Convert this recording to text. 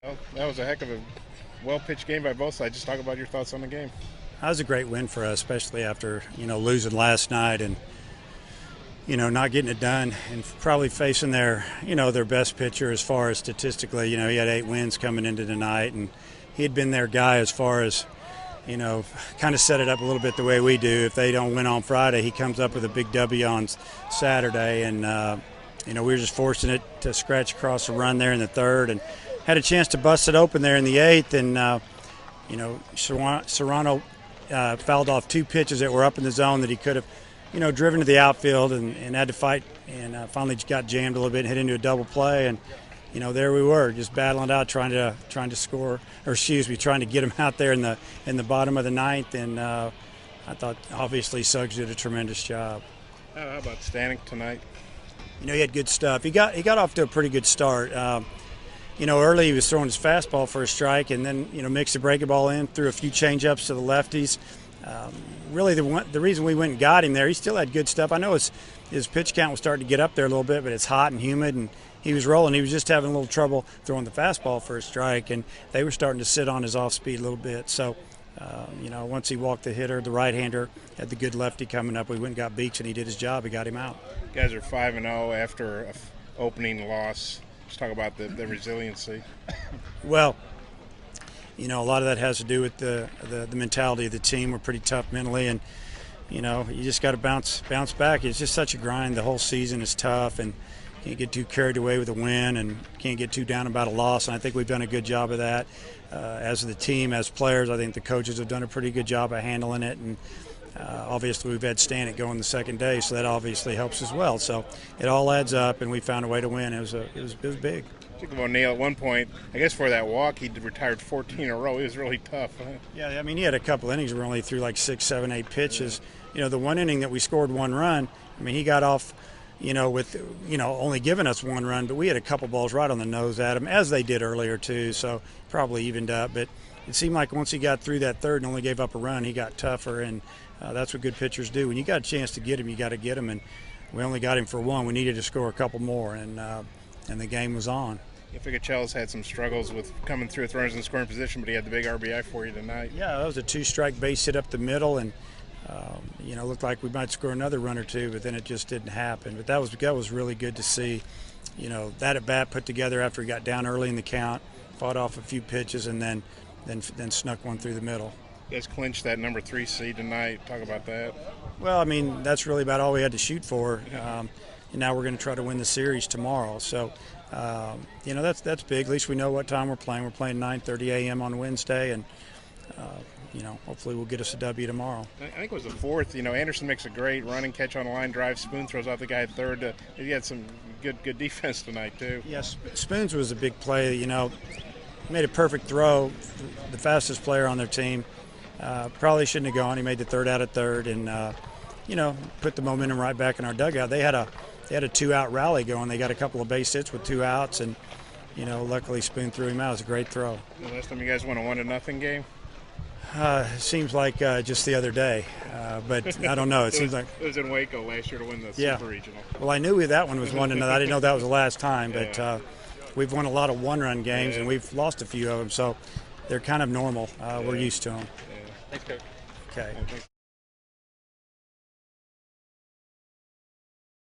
Well, that was a heck of a well-pitched game by both sides. Just talk about your thoughts on the game. That was a great win for us, especially after losing last night and not getting it done, and probably facing their best pitcher as far as statistically. He had 8 wins coming into tonight, and he had been their guy as far as kind of set it up a little bit the way we do. If they don't win on Friday, he comes up with a big W on Saturday, and we were just forcing it to scratch across a run there in the third, and had a chance to bust it open there in the eighth, and Serrano fouled off 2 pitches that were up in the zone that he could have, driven to the outfield and had to fight, and finally got jammed a little bit and hit into a double play, and there we were, just battling it out, trying to score, or trying to get him out there in the bottom of the ninth, and I thought obviously Suggs did a tremendous job. How about Stanek tonight? He had good stuff. He got off to a pretty good start. Early he was throwing his fastball for a strike, and then mixed the breaking ball in, threw a few changeups to the lefties. Really, the reason we went and got him there, he still had good stuff. I know his pitch count was starting to get up there a little bit, but it's hot and humid, and he was rolling. He was just having a little trouble throwing the fastball for a strike, and they were starting to sit on his off speed a little bit. So, once he walked the hitter, the right-hander had the good lefty coming up. We went and got Beach, and he did his job. He got him out. You guys are 5-0 after an opening loss. Just talk about the resiliency. Well, a lot of that has to do with the mentality of the team. We're pretty tough mentally, and you just got to bounce back. It's just such a grind. The whole season is tough, and can't get too carried away with a win, and can't get too down about a loss. And I think we've done a good job of that as the team, as players. I think the coaches have done a pretty good job of handling it, and obviously we've had Stanek going the second day, so that obviously helps as well. So it all adds up, and we found a way to win. It was big. Think about Neal at one point. I guess for that walk, he retired 14 in a row. It was really tough. Huh? Yeah, I mean, he had a couple innings where only threw like 6, 7, 8 pitches. The one inning that we scored 1 run, I mean, he got off, with only giving us 1 run, but we had a couple balls right on the nose at him, as they did earlier too. So probably evened up. But it seemed like once he got through that third and only gave up a run, he got tougher, and that's what good pitchers do. When you got a chance to get him, you got to get him, and we only got him for 1. We needed to score a couple more, and the game was on. Ficachella's had some struggles with coming through with runners in scoring position, but he had the big RBI for you tonight. Yeah, that was a 2-strike base hit up the middle, and looked like we might score another run or two, but then it just didn't happen. But that was really good to see. That at bat put together after he got down early in the count, fought off a few pitches, and then snuck one through the middle. You guys clinched that number 3 seed tonight. Talk about that. Well, I mean, that's really about all we had to shoot for. And now we're going to try to win the series tomorrow. So, that's big. At least we know what time we're playing. We're playing 9:30 a.m. on Wednesday, and hopefully we'll get us a W tomorrow. I think it was the 4th. Anderson makes a great running catch on the line drive. Spoon throws off the guy at third. He had some good defense tonight too. Yes, Spoons was a big play. Made a perfect throw. The fastest player on their team. Probably shouldn't have gone. He made the third out at third, and put the momentum right back in our dugout. They had a 2-out rally going. They got a couple of base hits with 2 outs, and luckily Spoon threw him out. It was a great throw. The last time you guys won a 1-0 game? Seems like just the other day, but I don't know. It seems like it was in Waco last year to win the Super Regional. Well, I knew that one was 1-0. I didn't know that was the last time, but we've won a lot of 1-run games, and we've lost a few of them, so they're kind of normal. We're used to them. Thanks, Coach. Okay. Thanks.